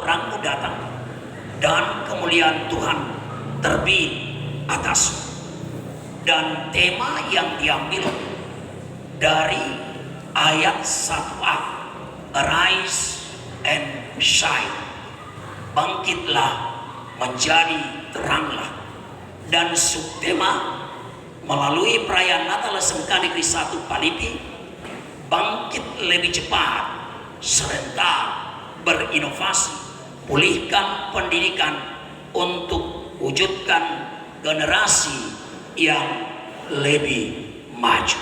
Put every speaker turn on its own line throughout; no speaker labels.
terangmu datang dan kemuliaan Tuhan terbit atasmu. Dan tema yang diambil dari ayat 1a, Arise and shine, bangkitlah menjadi teranglah. Dan subtema melalui perayaan Natal SMK Negeri 1 Palipi, bangkit lebih cepat, serentak, berinovasi, pulihkan pendidikan untuk wujudkan generasi yang lebih maju.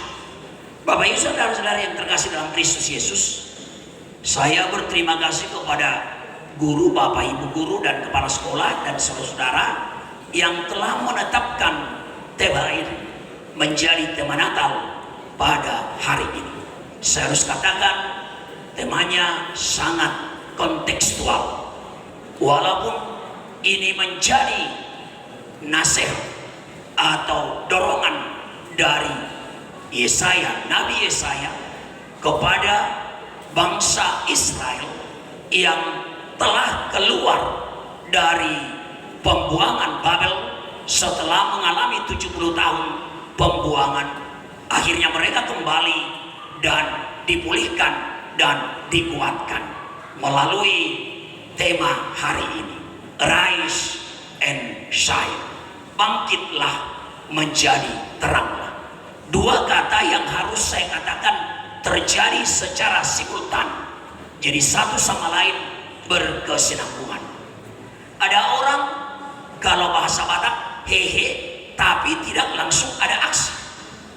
Bapak Ibu saudara-saudara yang terkasih dalam Kristus Yesus, saya berterima kasih kepada guru, Bapak Ibu guru dan kepala sekolah dan saudara-saudara yang telah menetapkan tema ini menjadi tema Natal pada hari ini. Saya harus katakan temanya sangat kontekstual. Walaupun ini menjadi nasihat atau dorongan dari Yesaya, Nabi Yesaya kepada bangsa Israel yang telah keluar dari pembuangan Babel setelah mengalami 70 tahun pembuangan. Akhirnya mereka kembali dan dipulihkan dan dikuatkan melalui tema hari ini, Arise and shine, bangkitlah menjadi teranglah. Dua kata yang harus saya katakan terjadi secara simultan, jadi satu sama lain berkesinambungan. Ada orang kalau bahasa Batak hehe, tapi tidak langsung ada aksi.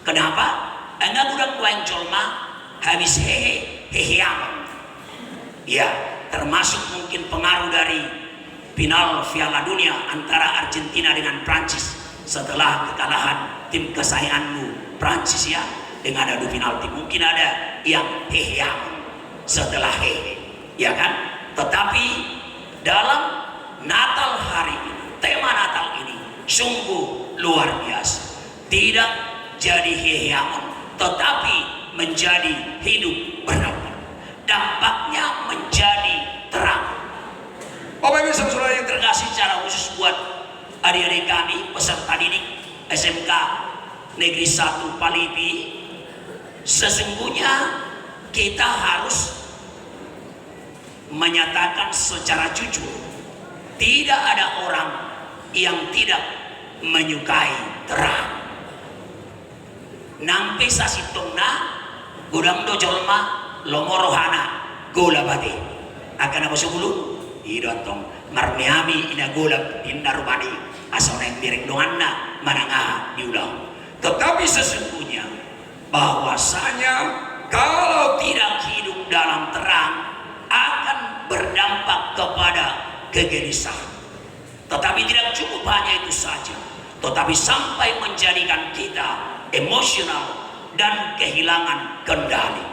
Kenapa? Enggak udah kuang jolma habis hehe heheang. Ya, termasuk mungkin pengaruh dari final Piala Dunia antara Argentina dengan Prancis setelah kekalahan tim kesayanganmu Prancis ya dengan adu penalti. Mungkin ada yang heheang setelah hehe, ya kan? Tetapi dalam Natal hari ini, tema Natal ini sungguh luar biasa. Tidak jadi heheang, tetapi menjadi hidup benar-benar. Dampaknya menjadi terang. Bapak Ibu saudara yang terkasih, secara khusus buat adik-adik kami peserta didik SMK Negeri 1 Palipi, sesungguhnya kita harus menyatakan secara jujur, tidak ada orang yang tidak menyukai terang. Nampi sasitongna gudang dojolma lomorohana gola bate akan apa sebelum idotong marmiami ina gola indarubani asona yang direk doanna mananga diulang. Tetapi sesungguhnya bahwasanya kalau tidak hidup dalam terang akan berdampak kepada kegelisahan. Tetapi tidak cukup hanya itu saja, tetapi sampai menjadikan kita emosional dan kehilangan kendali,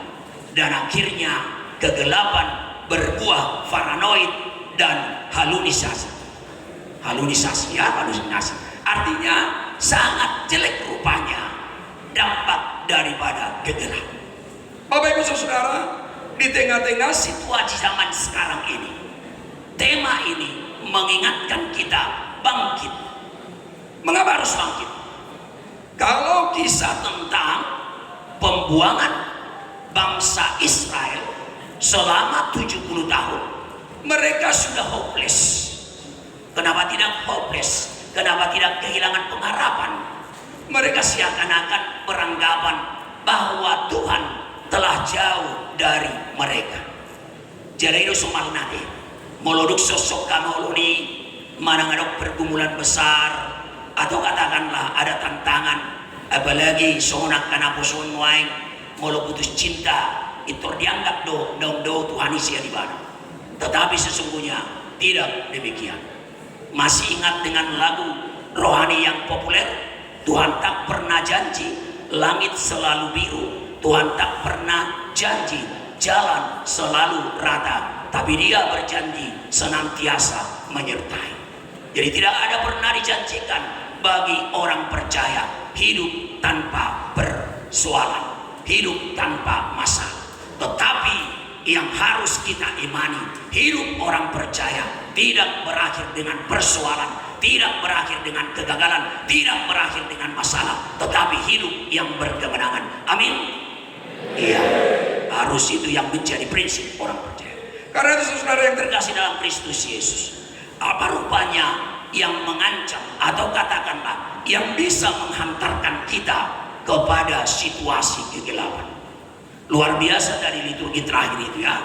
dan akhirnya kegelapan berbuah paranoid dan halusinasi. Halusinasi artinya sangat jelek rupanya dampak daripada kegelapan. Bapak Ibu saudara, di tengah-tengah situasi zaman sekarang ini, tema ini mengingatkan kita bangkit. Mengapa harus bangkit? Kalau kisah tentang pembuangan bangsa Israel selama 70 tahun, mereka sudah hopeless. Kenapa tidak hopeless? Kenapa tidak kehilangan pengharapan? Mereka seakan-akan beranggapan bahwa Tuhan telah jauh dari mereka. Jadi itu sumalnade moloduk sosok kamoluni manangadok pergumulan besar, atau katakanlah ada tantangan, apalagi sonak kana puson waing molo putus cinta, itu dianggap do Tuhan isi di mana. Tetapi sesungguhnya tidak demikian. Masih ingat dengan lagu rohani yang populer, Tuhan tak pernah janji langit selalu biru, Tuhan tak pernah janji jalan selalu rata, tapi Dia berjanji senantiasa menyertai. Jadi tidak ada pernah dijanjikan bagi orang percaya hidup tanpa persoalan, hidup tanpa masalah. Tetapi yang harus kita imani. Hidup orang percaya tidak berakhir dengan persoalan, tidak berakhir dengan kegagalan, tidak berakhir dengan masalah, tetapi hidup yang berkemenangan. Amin. Iya, harus itu yang menjadi prinsip orang percaya. Karena itu saudara yang terkasih dalam Kristus Yesus, apa rupanya yang mengancam atau katakanlah yang bisa menghantarkan kita kepada situasi kegelapan? Luar biasa dari liturgi terakhir itu ya,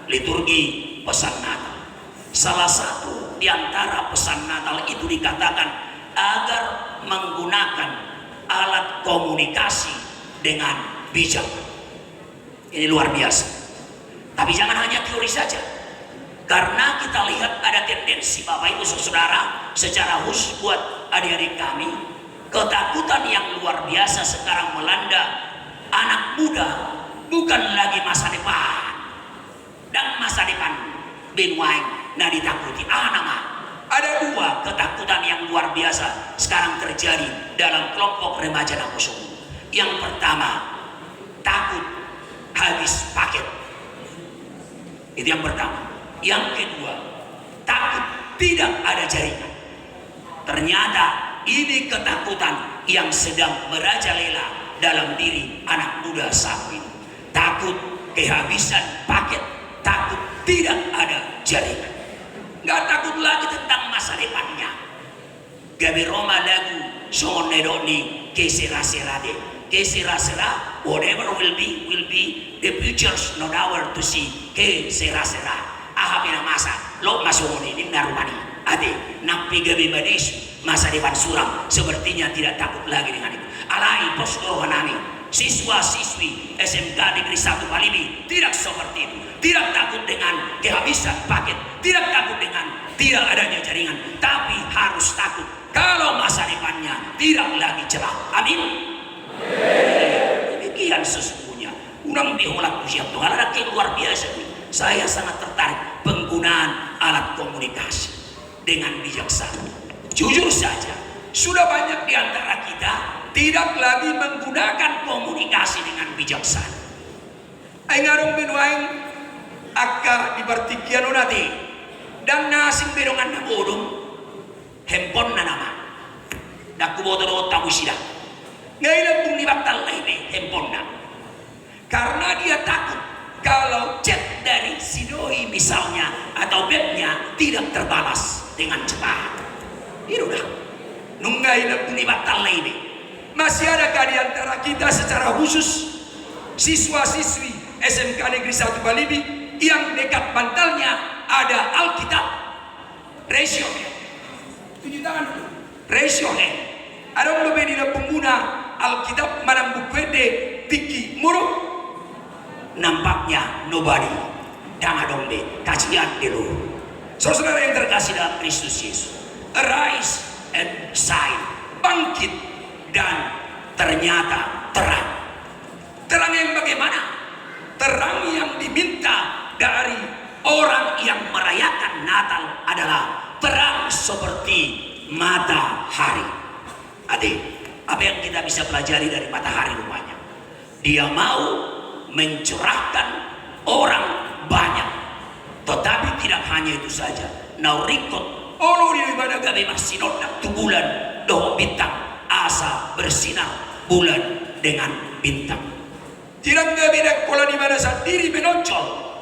liturgi pesan Natal. Salah satu di antara pesan Natal itu dikatakan agar menggunakan alat komunikasi dengan bijak. Ini luar biasa. Tapi jangan hanya teori saja. Karena kita lihat ada tendensi Bapak Ibu Saudara, secara khusus buat adik-adik kami, ketakutan yang luar biasa sekarang melanda anak muda. Bukan lagi masa depan dan masa depan benwaing nah ditakuti nama. Ada dua ketakutan yang luar biasa sekarang terjadi dalam kelompok remaja dan musuh. Yang pertama, takut habis paket. Itu yang pertama. Yang kedua, takut tidak ada jaringan. Ternyata ini ketakutan yang sedang merajalela dalam diri anak muda saat ini. Takut kehabisan paket, takut tidak ada jaringan. Nggak takut lagi tentang masa depannya. Gabi Roma lagu sonedoni kesera-sera de, kesera-sera, whatever will be, the future's not ours to see. Kesera-sera, ahapina masa, lo masukoni di narumani, ade, nampi gabi badis, masa depan suram, sepertinya tidak takut lagi dengan itu. Alai postur hanami. Siswa-siswi SMK Negeri 1 Palibi tidak seperti itu. Tidak takut dengan kehabisan paket, tidak takut dengan tidak adanya jaringan, tapi harus takut kalau masa depannya tidak lagi cerah. Amin. Demikian sesungguhnya. Unang diholak usia Tuhan ada yang luar biasa. Saya sangat tertarik penggunaan alat komunikasi dengan bijaksana. Jujur saja, sudah banyak di antara kita tidak lagi menggunakan komunikasi dengan bijaksana. Ay ngarong binuaing akka dipartikian unati dan nasing berongan na bodong hempon na naman. Nakuboto tahu sila. Ngayon kung libatal na ini hempon na. Karena dia takut kalau chat dari si doi misalnya atau webnya tidak terbalas dengan cepat. Itu dah. Nung ngayon kung libatal na ini. Masih adakah di antara kita secara khusus siswa-siswi SMK Negeri 1 Balibi yang dekat bantalnya ada Alkitab? Ratio tunjuk tangan dulu. Ratio ada lebih di pengguna Alkitab manang bukwede tiki muruk. Nampaknya nobody dan adombe kajian dulu. Saudara yang terkasih dalam Kristus Yesus, arise and shine, bangkit. Dan ternyata terang. Terang yang bagaimana? Terang yang diminta dari orang yang merayakan Natal adalah terang seperti matahari. Adik, apa yang kita bisa pelajari dari matahari rupanya? Dia mau mencerahkan orang banyak. Tetapi tidak hanya itu saja. Naurikot, olo di mana gabi masinot na tubulan doh bintang. Asa bersinar bulan dengan bintang. Tidak beda kalau di mana saat diri menonjol.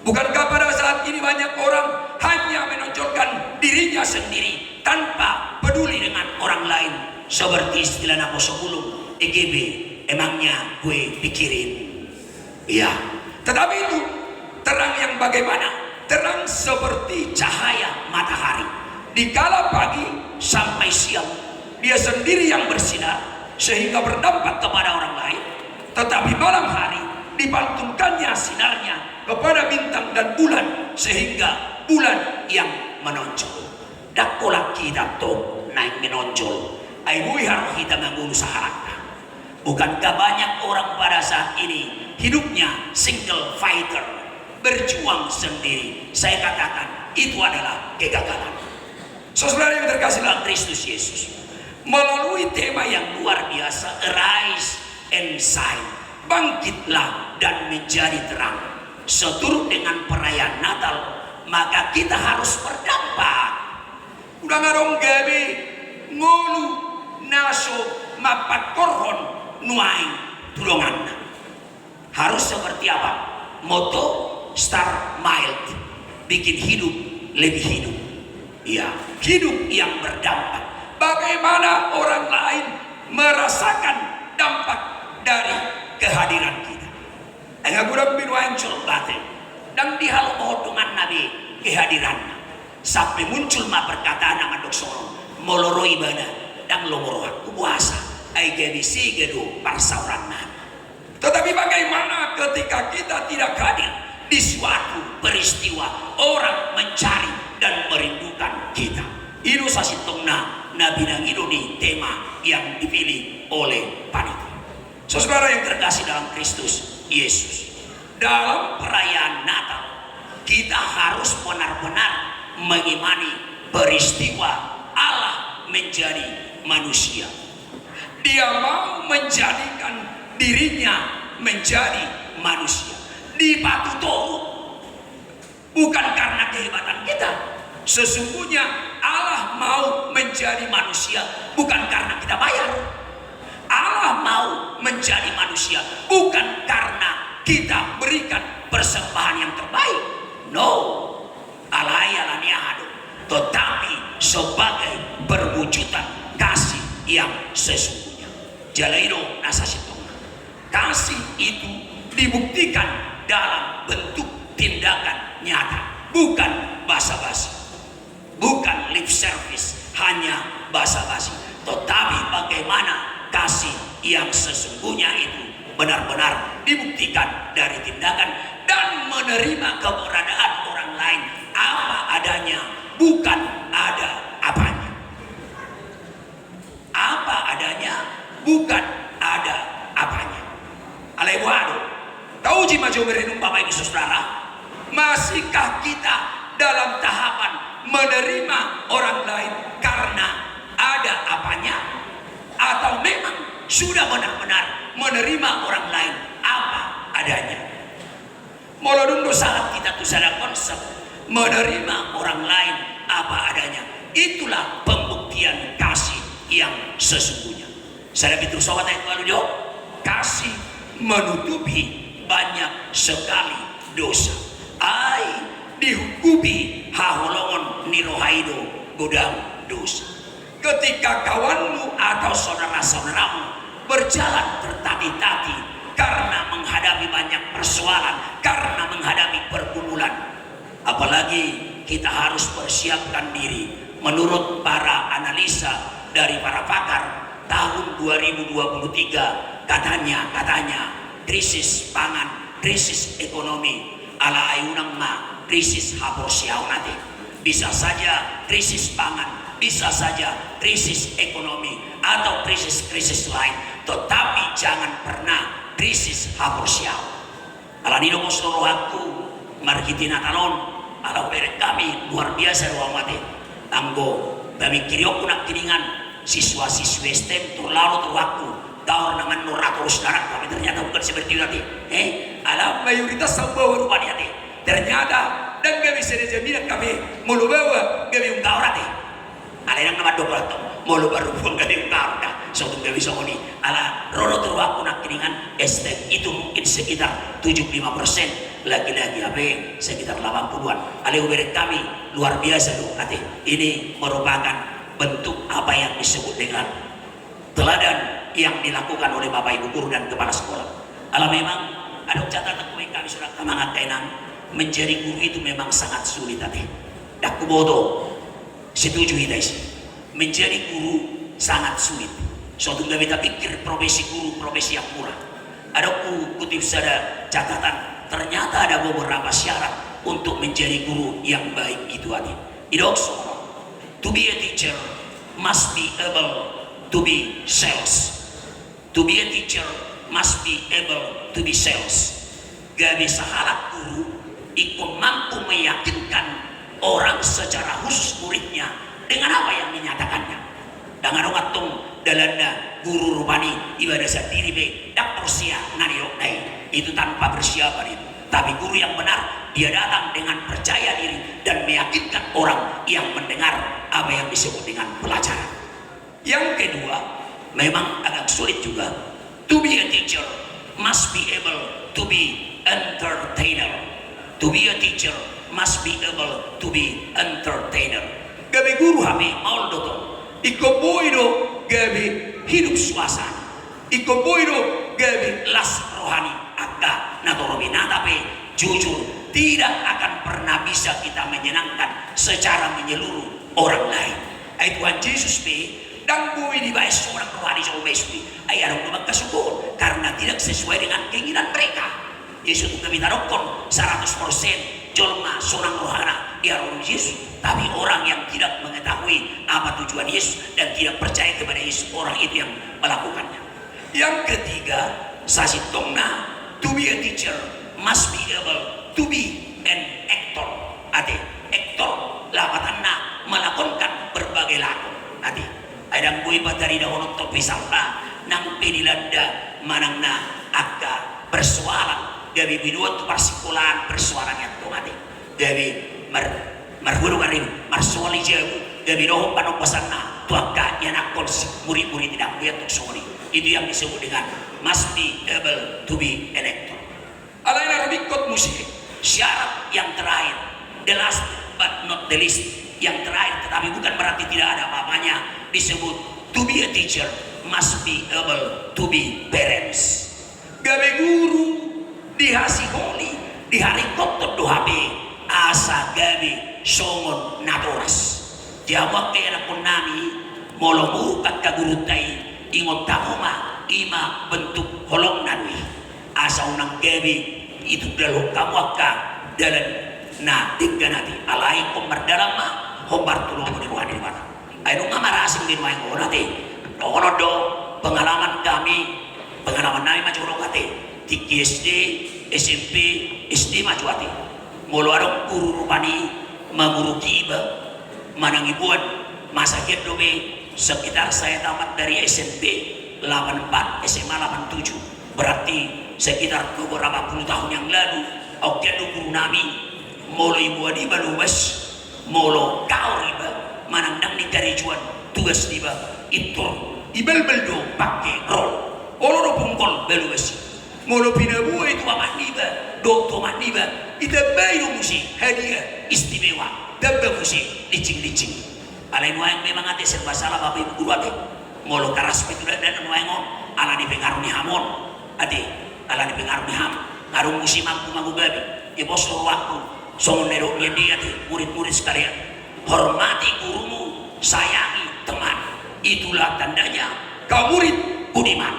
Bukankah pada saat ini banyak orang hanya menonjolkan dirinya sendiri tanpa peduli dengan orang lain, seperti istilah Napo Sebelum EGB, emangnya gue pikirin. Iya. Tetapi itu terang yang bagaimana? Terang seperti cahaya matahari. Di kala pagi sampai siang dia sendiri yang bersinar sehingga berdampak kepada orang lain, tetapi malam hari dipantulkannya sinarnya kepada bintang dan bulan sehingga bulan yang menonjol. Dakola kita to naik menonjol. Ay harus kita mengurus harapnya. Bukankah banyak orang pada saat ini hidupnya single fighter, berjuang sendiri? Saya katakan itu adalah kegagalan. Saudara yang terkasih dalam Kristus Yesus, melalui tema yang luar biasa, arise and shine, bangkitlah dan menjadi terang. seturut dengan perayaan Natal, maka kita harus berdampak. Udah ngarong gawe ngolu naso mapat korhon nuaing tulungan. Harus seperti apa? Moto start mild, bikin hidup lebih hidup. Ya, hidup yang berdampak. Bagaimana orang lain merasakan dampak dari kehadiran kita. Enggak kurang binuain colbate dan dihalau mohon dengan Nabi kehadirannya. Sampai muncul ma perkataan nama doksoro moloro ibadah dan lomoro aku puasa. Ai gebisi gedo parsauran Nabi. Tetapi bagaimana ketika kita tidak hadir di suatu peristiwa orang mencari dan merindukan kita. Itu sasitongna Nabi nang itu di tema yang dipilih oleh panitia. Saudara yang terkasih dalam Kristus Yesus, dalam perayaan Natal kita harus benar-benar mengimani peristiwa Allah menjadi manusia. Dia mau menjadikan dirinya menjadi manusia. Dipatuhi bukan karena kehebatan kita. Sesungguhnya Allah mau menjadi manusia bukan karena kita bayar. Allah mau menjadi manusia bukan karena kita berikan persembahan yang terbaik. No, alayalaniado, tetapi sebagai perwujudan kasih yang sesungguhnya. Jalairo nasasitong. Kasih itu dibuktikan dalam bentuk tindakan nyata, bukan basa-basi, bukan lip service, hanya basa-basi, tetapi bagaimana kasih yang sesungguhnya itu benar-benar dibuktikan dari tindakan dan menerima keberadaan orang lain apa adanya, bukan ada apanya. Apa adanya, bukan ada apanya. Alewado, tahu jima jauh merenung Bapak Ibu Saudara, masihkah kita dalam tahapan menerima orang lain karena ada apanya, atau memang sudah benar-benar menerima orang lain apa adanya? Molodundo saat kita tuh sadar konsep menerima orang lain apa adanya, itulah pembuktian kasih yang sesungguhnya. Sadar itu sobat yang lalu kasih menutupi banyak sekali dosa. Ai dihukumi haholongon nirohaido godang dosa. Ketika kawanmu atau saudara-saudaramu berjalan tertati-tati karena menghadapi banyak persoalan, karena menghadapi pergumulan, apalagi kita harus persiapkan diri menurut para analisa dari para pakar tahun 2023 katanya krisis pangan, krisis ekonomi ala ayunang ma krisis haborsiau nanti. Bisa saja krisis pangan, bisa saja krisis ekonomi atau krisis-krisis lain, tetapi jangan pernah krisis haborsiau. Ala nino mostoro waktu markitina talon ala beret kami luar biasa ruang mati. Anggo kami kiriok nak kiningan siswa-siswi STEM terlalu waktu tahun naman nuratus darat kami ternyata bukan seperti itu nanti. Alam mayoritas sambawa rupanya nanti. Ternyata dan kami sedeja minat kami mulu bawa kami ungkau nanti. Ada yang nama dokter mulu baru pun kami ungkau dah. Suatu kami sokoni ala rono terwaku nak kiningan STEM itu mungkin sekitar 75%, lagi-lagi apa sekitar 80-an. Alih beret kami luar biasa loh nanti. Ini merupakan bentuk apa yang disebut dengan teladan yang dilakukan oleh Bapak Ibu guru dan kepala sekolah. Kalau memang ada catatan kami sudah semangat kainang menjadi guru itu memang sangat sulit tadi. Dak bodoh setuju kita sih. Menjadi guru sangat sulit. Suatu nggak kita pikir profesi guru profesi yang murah. Ada kutip sada catatan ternyata ada beberapa syarat untuk menjadi guru yang baik itu tadi. Idokso to be a teacher must be able to be sales. To be a teacher must be able to be sales. Gak bisa halak guru ikut mampu meyakinkan orang secara khusus muridnya dengan apa yang dinyatakannya. Dengan ngatung dalanda guru rupani ibadah sendiri be dak persia nariok nai itu tanpa persiapan itu. Tapi guru yang benar, dia datang dengan percaya diri dan meyakinkan orang yang mendengar apa yang disebut dengan pelajaran. Yang kedua, memang agak sulit juga. To be a teacher must be able to be entertainer. To be a teacher must be able to be entertainer. Gabi guru kami maul doto. Iko boido gabi hidup suasana. Iko boido gabi las rohani aga natorobina, tapi jujur tidak akan pernah bisa kita menyenangkan secara menyeluruh orang lain. Ay Tuhan Yesus dan bui di bawah seorang rohani sama Yesus ay ada magkasukon karena tidak sesuai dengan keinginan mereka. Yesus itu kami tarokon 100% jolma seorang rohana di arah Yesus, tapi orang yang tidak mengetahui apa tujuan Yesus dan tidak percaya kepada Yesus, orang itu yang melakukannya. Yang ketiga, sasitongna, to be a teacher must be able to be an actor. Ade, actor lapatanna melakonkan berbagai lakon. Ade, adang bui batari dahulu topi salta nang penilanda manangna aga persoalan gabi binuat persikulan persoalan yang tuh ade gabi marhulu karim marsuali jago gabi dohong panopasanna tuaka yang akon murid-murid tidak melihat untuk sori. Itu yang disebut dengan must be able to be an actor. Alain arabikot musik syarat yang terakhir, the last but not the least, yang terakhir tetapi bukan berarti tidak ada apa-apanya, disebut to be a teacher must be able to be parents. Gabe guru di hasiholi di hari kotor dohabe asa gabe songon natoras jawab ke anak pun nami molo kat kagurutai ingot takoma ima bentuk holong nanwi asa unang gabe itu dalam kamu akka dalam na tiga nanti alai pemerdalam mah hombar tulung di mana di mana ayo ngamar asing di mana kau nanti do pengalaman kami pengalaman nami macam orang kate di SD SMP SD maju hati mulu arong guru rupani maguru kiba manang ibuan masa dobe sekitar saya tamat dari SMP 84 SMA 87 berarti sekitar beberapa puluh tahun yang lalu oke guru nami mulu ibu adi baluas mulu kau riba manang nang nikarijuan tugas riba itu ibal beldo pakai rol oloro pungkol baluas molo pinabuhay itu maniba dokto maniba ita bayo musi hadiah istimewa dabda musi licing alai nuayang memang ate serba salah bapak ibu guru ate molo karas betul dan nuayang ala dipengaruhi hamon ate ala dipengaruhi ham karung musi mampu gabi ya bos waktu sonero dia ate murid-murid sekalian hormati gurumu sayangi teman itulah tandanya kau murid budiman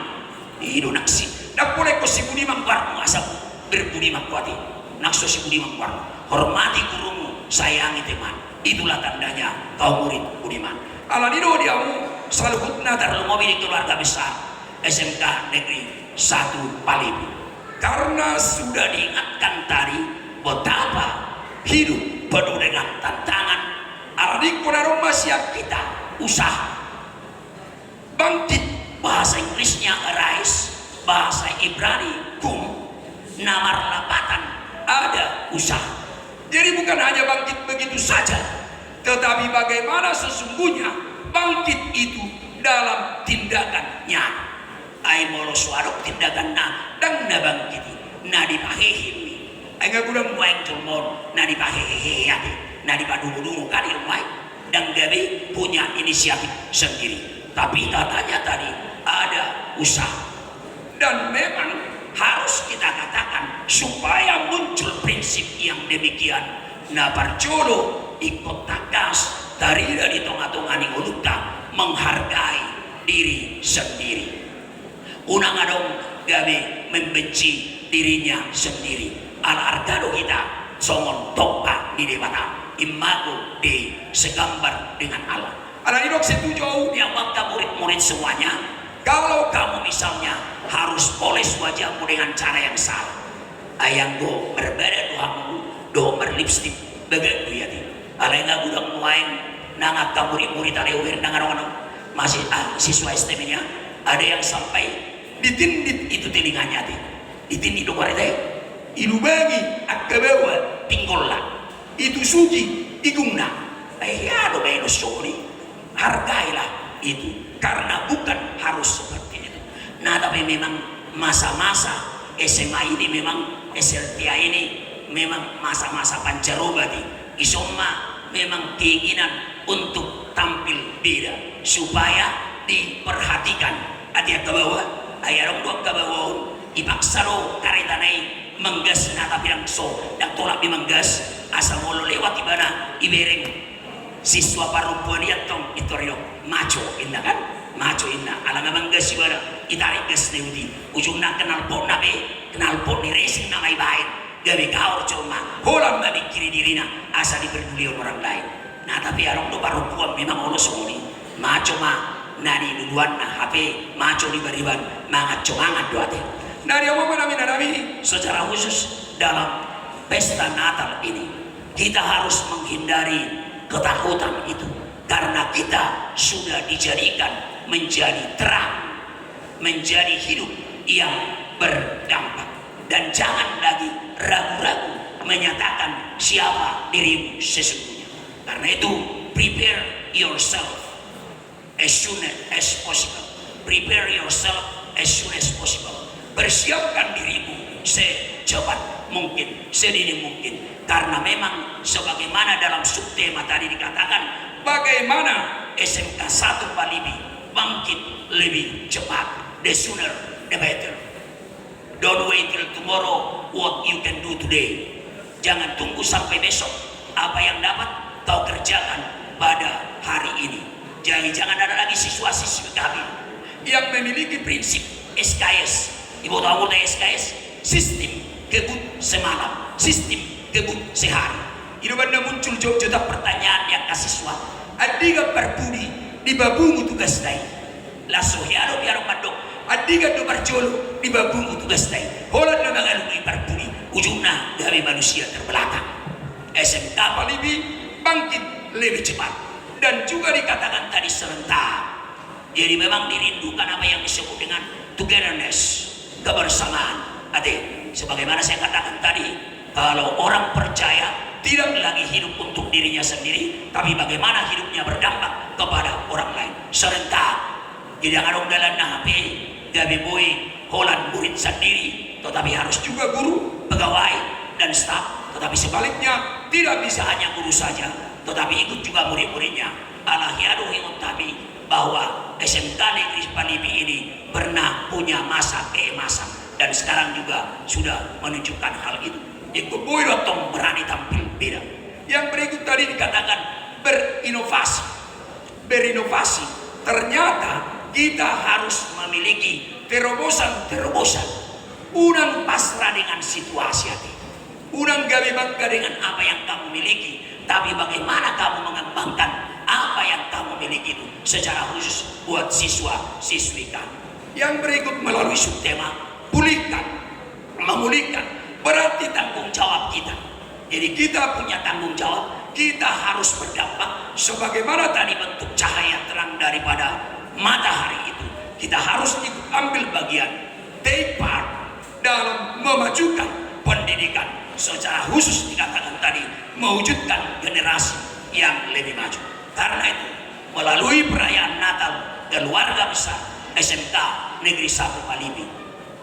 itu naksi. Tak boleh kau si budiman warmu asap berbudiman kuati. Nakso si budiman warmu. Hormati gurumu, sayangi teman. Itulah tandanya kau murid budiman. Alanido diamu selalu hutna terlalu mobil keluarga besar SMK Negeri 1 Palibi. Karena sudah diingatkan tadi betapa hidup penuh dengan tantangan. Aradik punaroma siap kita usaha bangkit, bahasa Inggrisnya arise, bahasa Ibrani kum, namar lapatan ada usaha. Jadi bukan hanya bangkit begitu saja, tetapi bagaimana sesungguhnya bangkit itu dalam tindakannya. Ai molo suarok tindakan na dang na bangkiti na dipahehimi. Ai ngagudang muaing tulmon na dipahehehe ate na dipadungu-dungu kali rumai dan gabe punya inisiatif sendiri. Tapi katanya tadi ada usaha. Dan memang harus kita katakan supaya muncul prinsip yang demikian. Na parjodo ikut takas dari tengah-tengah ulukta menghargai diri sendiri. Unang adong gabe membenci dirinya sendiri. Al-argado kita songon topa di debata imago di segambar dengan Allah. Ada idok setuju yang waktu murid-murid semuanya. Kalau kamu misalnya harus poles wajahmu dengan cara yang salah, ayang go berbeda doamu, do berlipstick, begitu ya ti. Alai nggak gudang muain, nangat kamu murid-murid alewir nangarongan masih siswa STM-nya ada yang sampai ditindit itu telinganya ti, ditindit dong warga ilubangi akabawa tinggolan itu suci igungna ayado bayno suri hargailah itu karena bukan harus seperti itu. Nah tapi memang masa-masa SMA ini memang SLTA ini memang masa-masa pancarobati isoma memang keinginan untuk tampil beda supaya diperhatikan adia ke bawah ayarong dua ke bawah ipaksa lo karetanai menggas nata bilang so dan tolak di menggas asal molo lewat di mana ibereng siswa perempuan lihat tong itu rio maco indah kan maco indah ala menggas ibadah itarik gas neudi ujungnya kenal pot ni racing namai baik gawe gaur cuma holam babi kiri dirina asal diperduli orang lain. Nah tapi arong do perempuan memang ono semuni maco mah nani duluan nah HP maco di bariban mangat comangat doate. Nah dia mau nami secara khusus dalam pesta Natal ini kita harus menghindari ketakutan itu karena kita sudah dijadikan menjadi terang, menjadi hidup yang berdampak dan jangan lagi ragu-ragu menyatakan siapa dirimu sesungguhnya. Karena itu prepare yourself as soon as possible. Prepare yourself as soon as possible. Persiapkan dirimu secepat mungkin, sedini mungkin. Karena memang sebagaimana dalam subtema tadi dikatakan, bagaimana SMK 1 Palibi bangkit lebih cepat. The sooner the better. Don't wait till tomorrow what you can do today. Jangan tunggu sampai besok. Apa yang dapat kau kerjakan pada hari ini. Jadi jangan ada lagi siswa-siswi kami yang memiliki prinsip SKS. Ibu tahu apa SKS? Sistem kebut semalam, sistem kebut sehari. Itu benda muncul juta pertanyaan yang kasiswa. Adiga perpudi di babungu tugas dai. Lasso hiaro biar mandok. Adiga do barjolo di babungu tugas dai. Holan na mangalungi perpudi. Ujungnya dari manusia terbelakang. SMK Palibi bangkit lebih cepat dan juga dikatakan tadi serentak. Jadi memang dirindukan apa yang disebut dengan togetherness. Kebersamaan. Adik, sebagaimana saya katakan tadi, kalau orang percaya tidak lagi hidup untuk dirinya sendiri, tapi bagaimana hidupnya berdampak kepada orang lain. Serentak. Jadi jangan dalam HP, gawe boy, holan murid sendiri, tetapi harus juga guru, pegawai, dan staf. Tetapi sebaliknya, tidak bisa hanya guru saja, tetapi ikut juga murid-muridnya. Alahiadu hingun tabi bahwa SMK Negeri Palibi ini pernah punya masa keemasan dan sekarang juga sudah menunjukkan hal itu. Itu boyrotong berani tampil beda. Yang berikut tadi dikatakan berinovasi. Berinovasi. Ternyata kita harus memiliki terobosan-terobosan. Unang pasrah dengan situasi hati. Unang gawe bangga dengan apa yang kamu miliki. Tapi bagaimana kamu mengembangkan apa yang kamu miliki itu secara khusus buat siswa-siswi kami. Yang berikut melalui subtema pulihkan, memulihkan berarti tanggung jawab kita. Jadi kita punya tanggung jawab, kita harus berdampak sebagaimana tadi bentuk cahaya terang daripada matahari itu. Kita harus ikut ambil bagian, take part dalam memajukan pendidikan. Secara khusus dikatakan tadi mewujudkan generasi yang lebih maju. Karena itu melalui perayaan Natal keluarga besar SMK Negeri 1 Palibi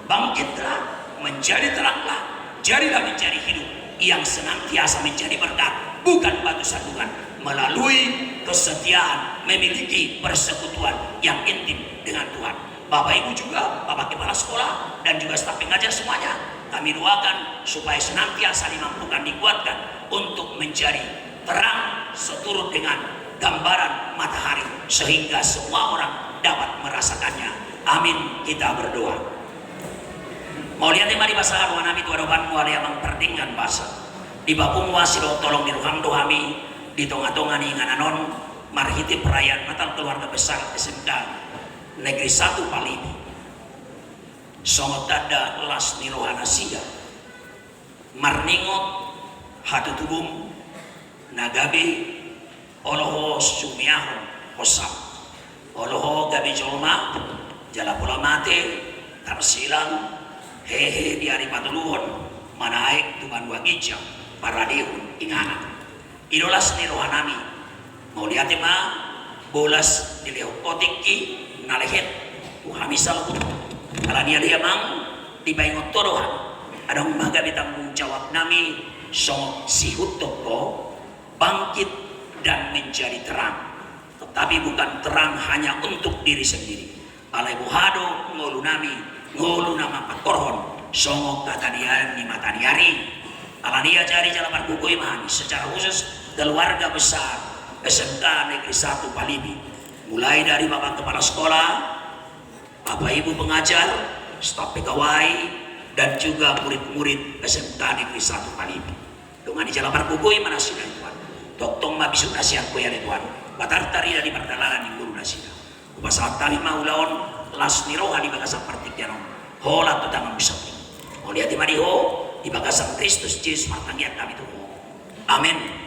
bangkitlah, menjadi teranglah, jadilah menjadi hidup yang senantiasa menjadi berkat, bukan batu sandungan, melalui kesetiaan memiliki persekutuan yang intim dengan Tuhan. Bapak Ibu juga, Bapak Kepala Sekolah dan juga staf pengajar semuanya, kami doakan supaya senantiasa dimampukan, dikuatkan untuk menjadi terang seturut dengan gambaran matahari sehingga semua orang dapat merasakannya. Amin, kita berdoa. Mau lihat tema di bahasa haruan nami tuan doban mual yang memperdingkan bahasa di bapung wasilo tolong diruhang dohami di tonga-tonga ni ngananon marhiti perayaan Natal keluarga besar SMK Negeri 1 Palibi. Songot dada las nirohana siga marningot hatutubum nagabe oloho sumiahon hosam oloho gabi jolma jala pula mate tarsilang hehe di hari patuluhon manaik tuman wagija para dihun ingana idolas ni rohanami mau lihat ma bolas dileo otiki nalehet tuhami salbut ala dia mang di baingot torohan ada umaga ditanggung jawab nami so sihut toko bangkit dan menjadi terang, tetapi bukan terang hanya untuk diri sendiri. Alai buhado ngolu nami ngolu nama pakorhon songok katanian ni mataniari alania cari jalan berbuku imani secara khusus keluarga besar SMK Negeri 1 Palibi, mulai dari bapak kepala sekolah, bapak ibu pengajar, staf pegawai, dan juga murid-murid SMK Negeri 1 Palibi. Dengan di jalan berbuku mana sih Tuhan? Doktong mabisu nasihat ko yan Tuhan. Batar tari dari perdalangan yang guru nasihat. Upasat kami maulaon las niroha di bagasan partikyanon. Hola to tangan bisa. Mau lihat di mariho di bagasan Kristus Yesus martangian kami tuh. Amin.